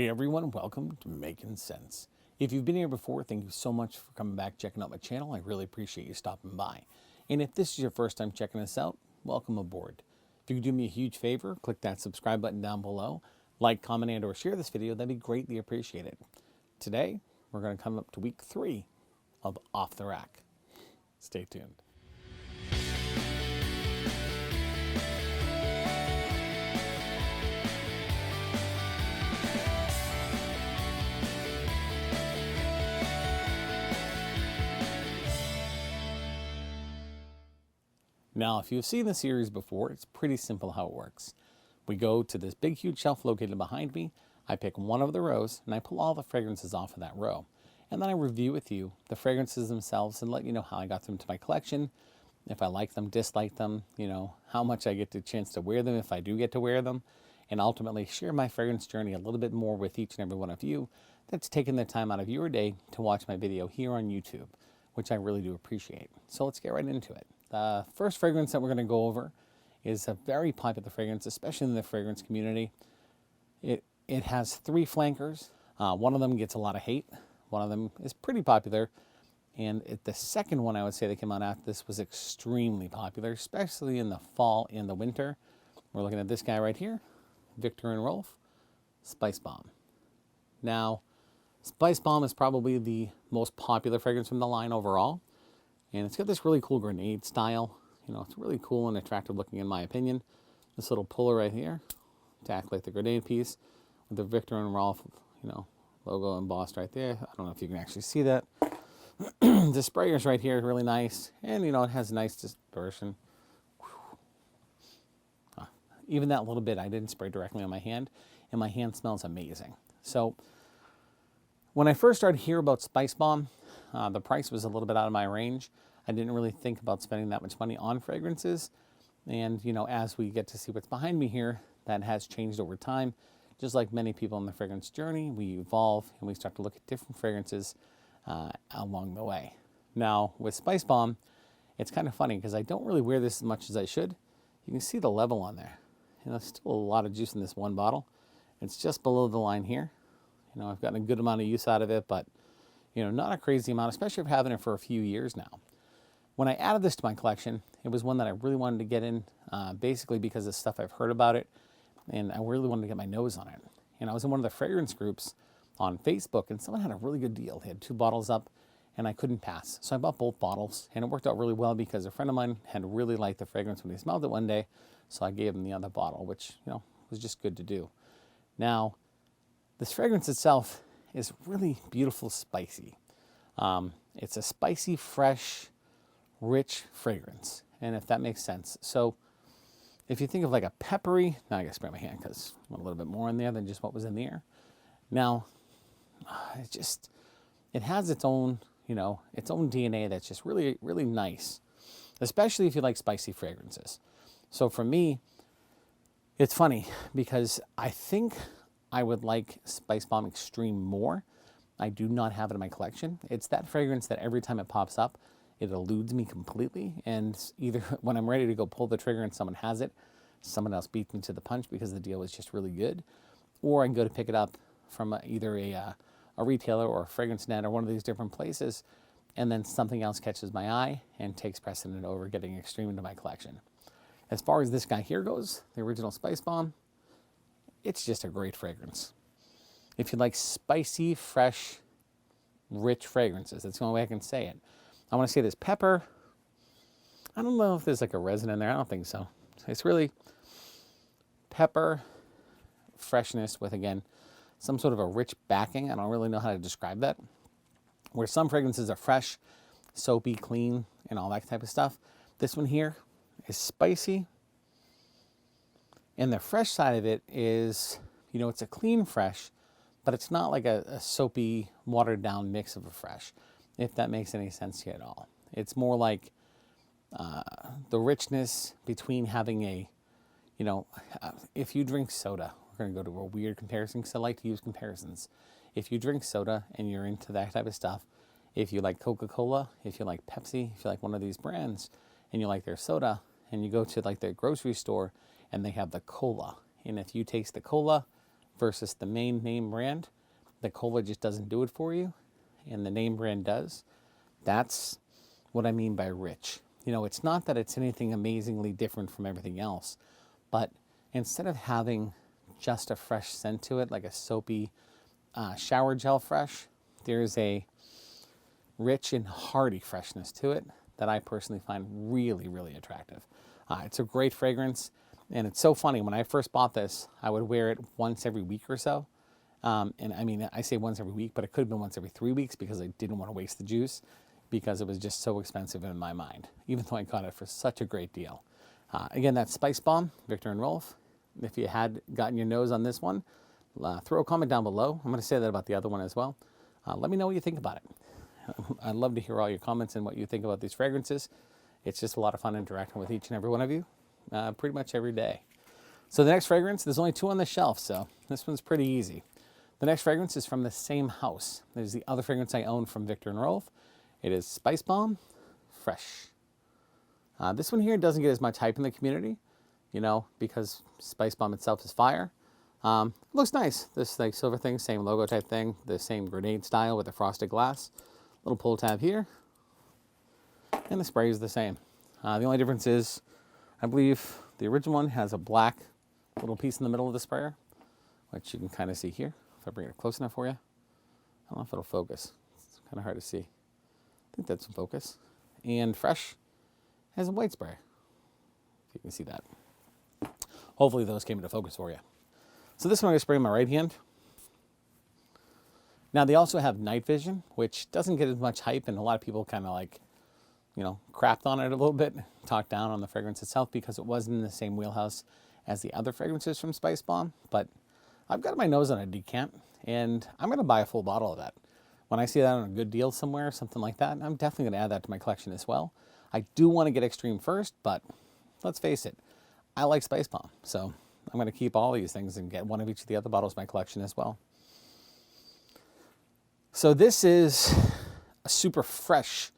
Hey everyone, welcome to Making Sense. If you've been here before, thank you so much for coming back, checking out my channel. I really appreciate you stopping by. And if this is your first time checking us out, welcome aboard. If you could do me a huge favor, click that subscribe button down below, like, comment, and or share this video, that'd be greatly appreciated. Today, we're going to come up to week 3 of Off the Rack. Stay tuned. Now, if you've seen the series before, it's pretty simple how it works. We go to this big, huge shelf located behind me. I pick one of the rows, and I pull all the fragrances off of that row. And then I review with you the fragrances themselves and let you know how I got them to my collection, if I like them, dislike them, how much I get the chance to wear them, if I do get to wear them, and ultimately share my fragrance journey a little bit more with each and every one of you that's taken the time out of your day to watch my video here on YouTube, which I really do appreciate. So let's get right into it. The first fragrance that we're going to go over is a very popular fragrance, especially in the fragrance community. It has 3 flankers. One of them gets a lot of hate. One of them is pretty popular. And the second one I would say that came out after this was extremely popular, especially in the fall and the winter. We're looking at this guy right here, Victor and Rolf, Spice Balm. Now, Spice Balm is probably the most popular fragrance from the line overall. And it's got this really cool grenade style. It's really cool and attractive looking in my opinion. This little puller right here to act like the grenade piece with the Victor and Rolf, logo embossed right there. I don't know if you can actually see that. The sprayer's right here, really nice. And, it has nice dispersion. Even that little bit, I didn't spray directly on my hand. And my hand smells amazing. So, when I first started hearing about Spice Balm, the price was a little bit out of my range. I didn't really think about spending that much money on fragrances. And, as we get to see what's behind me here, that has changed over time. Just like many people in the fragrance journey, we evolve and we start to look at different fragrances along the way. Now, with Spice Balm, it's kind of funny because I don't really wear this as much as I should. You can see the level on there. There's still a lot of juice in this one bottle. It's just below the line here. I've gotten a good amount of use out of it, but not a crazy amount, especially for having it for a few years now. When I added this to my collection, it was one that I really wanted to get in, basically because of stuff I've heard about it, and I really wanted to get my nose on it. And I was in one of the fragrance groups on Facebook, and someone had a really good deal. They had 2 bottles up, and I couldn't pass. So I bought both bottles, and it worked out really well because a friend of mine had really liked the fragrance when he smelled it one day, so I gave him the other bottle, which, was just good to do. Now, this fragrance itself is really beautiful, spicy. It's a spicy, fresh, rich fragrance, and if that makes sense. So if you think of like a peppery, now I gotta spray my hand because I want a little bit more in there than just what was in the air. Now, it has its own, its own DNA that's just really, really nice, especially if you like spicy fragrances. So for me, it's funny because I think I would like Spice Balm Extreme more. I do not have it in my collection. It's that fragrance that every time it pops up, it eludes me completely. And either when I'm ready to go pull the trigger and someone has it, someone else beats me to the punch because the deal was just really good. Or I can go to pick it up from either a retailer or a fragrance net or one of these different places, and then something else catches my eye and takes precedent over getting Extreme into my collection. As far as this guy here goes, the original Spice Balm, it's just a great fragrance. If you like spicy, fresh, rich fragrances, that's the only way I can say it. I want to say there's pepper. I don't know if there's like a resin in there. I don't think so. It's really pepper, freshness with, again, some sort of a rich backing. I don't really know how to describe that. Where some fragrances are fresh, soapy, clean, and all that type of stuff. This one here is spicy. And the fresh side of it is, it's a clean fresh, but it's not like a soapy, watered down mix of a fresh, if that makes any sense to you at all. It's more like the richness between having if you drink soda, we're going to go to a weird comparison because I like to use comparisons. If you drink soda and you're into that type of stuff, if you like Coca-Cola, if you like Pepsi, if you like one of these brands and you like their soda, and you go to like the grocery store and they have the cola, and if you taste the cola versus the main name brand. The cola just doesn't do it for you, and the name brand does. That's what I mean by rich. You know, it's not that it's anything amazingly different from everything else, but instead of having just a fresh scent to it, like a soapy shower gel fresh, there's a rich and hearty freshness to it that I personally find really, really attractive. It's a great fragrance, and it's so funny. When I first bought this, I would wear it once every week or so. And I mean, I say once every week, but it could have been once every 3 weeks because I didn't want to waste the juice because it was just so expensive in my mind, even though I got it for such a great deal. Again, that's Spice Balm, Victor and Rolf. If you had gotten your nose on this one, throw a comment down below. I'm going to say that about the other one as well. Let me know what you think about it. I'd love to hear all your comments and what you think about these fragrances. It's just a lot of fun interacting with each and every one of you pretty much every day. So the next fragrance, there's only 2 on the shelf, so this one's pretty easy. The next fragrance is from the same house. It is the other fragrance I own from Victor and Rolf. It is Spice Balm Fresh. This one here doesn't get as much hype in the community, you know, because Spice Balm itself is fire. Looks nice. This like silver thing, same logo type thing, the same grenade style with the frosted glass. Little pull tab here, and the spray is the same. The only difference is, I believe the original one has a black little piece in the middle of the sprayer, which you can kind of see here. If I bring it close enough for you, I don't know if it'll focus. It's kind of hard to see. I think that's in focus. And Fresh has a white spray, if you can see that. Hopefully those came into focus for you. So this one I'm going to spray in my right hand. Now they also have night vision, which doesn't get as much hype, and a lot of people kind of like, you know, crapped on it a little bit, talked down on the fragrance itself because it wasn't in the same wheelhouse as the other fragrances from Spice Balm. But I've got my nose on a decant, and I'm going to buy a full bottle of that. When I see that on a good deal somewhere, something like that, I'm definitely going to add that to my collection as well. I do want to get extreme first, but let's face it, I like Spice Balm, so I'm going to keep all these things and get one of each of the other bottles in my collection as well. So this is a super fresh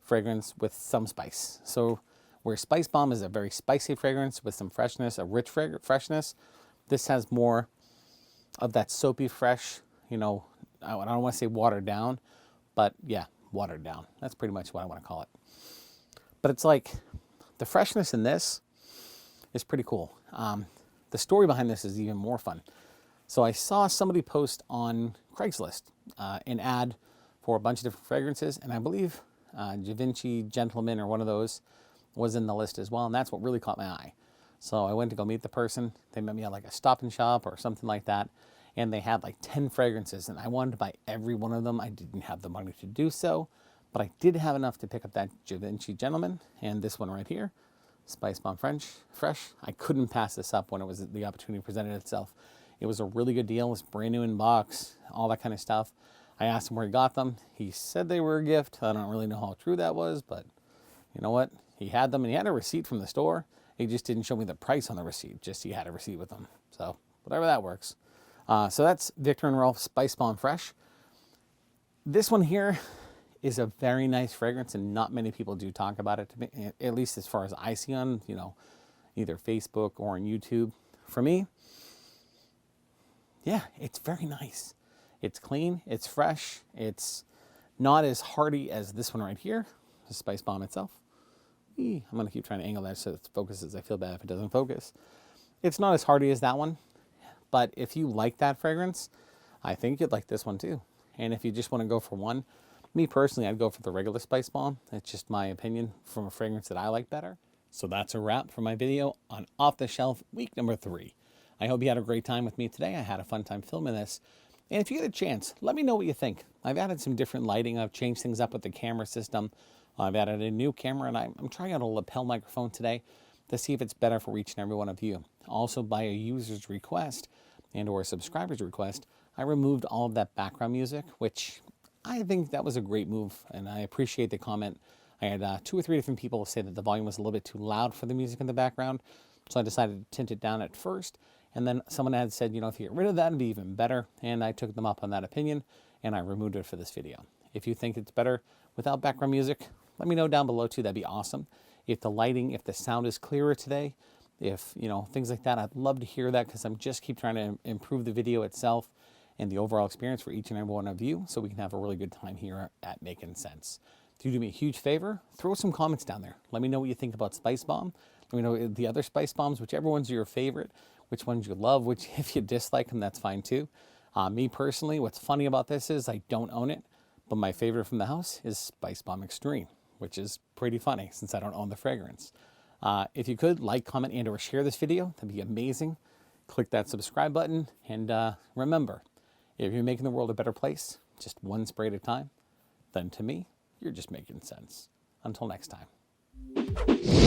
fragrance with some spice. So where Spice Balm is a very spicy fragrance with some freshness, a rich freshness, this has more of that soapy fresh, you know, I don't want to say watered down, but yeah, watered down. That's pretty much what I want to call it. But it's like the freshness in this is pretty cool. The story behind this is even more fun. So I saw somebody post on Craigslist an ad for a bunch of different fragrances, and I believe Givenchy Gentleman or one of those was in the list as well, and that's what really caught my eye. So I went to go meet the person. They met me at like a Stop and Shop or something like that, and they had like 10 fragrances, and I wanted to buy every one of them. I didn't have the money to do so, but I did have enough to pick up that Givenchy Gentleman and this one right here, Spice Balm Fresh. I couldn't pass this up when it was the opportunity presented itself. It was a really good deal. It was brand new in box, all that kind of stuff. I asked him where he got them. He said they were a gift. I don't really know how true that was, but you know what? He had them, and he had a receipt from the store. He just didn't show me the price on the receipt. Just he had a receipt with them. So whatever that works. So that's Victor and Rolf Spice Balm Fresh. This one here is a very nice fragrance, and not many people do talk about it, to me, at least as far as I see on, you know, either Facebook or on YouTube. For me, yeah, it's very nice. It's clean, it's fresh, it's not as hearty as this one right here, the Spice Balm itself. I'm going to keep trying to angle that so it focuses. I feel bad if it doesn't focus. It's not as hearty as that one, but if you like that fragrance, I think you'd like this one too. And if you just want to go for one, me personally, I'd go for the regular Spice Balm. It's just my opinion from a fragrance that I like better. So that's a wrap for my video on Off the Shelf week number 3. I hope you had a great time with me today. I had a fun time filming this. And if you get a chance, let me know what you think. I've added some different lighting. I've changed things up with the camera system. I've added a new camera, and I'm trying out a lapel microphone today to see if it's better for each and every one of you. Also, by a user's request and or a subscriber's request, I removed all of that background music, which I think that was a great move, and I appreciate the comment. I had 2 or 3 different people say that the volume was a little bit too loud for the music in the background, so I decided to tint it down at first. And then someone had said, you know, if you get rid of that, it'd be even better. And I took them up on that opinion, and I removed it for this video. If you think it's better without background music, let me know down below too. That'd be awesome. If the lighting, if the sound is clearer today, if, you know, things like that. I'd love to hear that because I'm just keep trying to improve the video itself and the overall experience for each and every one of you so we can have a really good time here at Making Sense. Do me a huge favor, throw some comments down there. Let me know what you think about Spice Balm. Let me know the other Spice Bombs, whichever ones are your favorite, which ones you love, which if you dislike them, that's fine too. Me personally, what's funny about this is I don't own it, but my favorite from the house is Spice Balm Extreme, which is pretty funny since I don't own the fragrance. If you could like, comment, and or share this video, that'd be amazing. Click that subscribe button, and remember, if you're making the world a better place, just one spray at a time, then to me, you're just making sense. Until next time.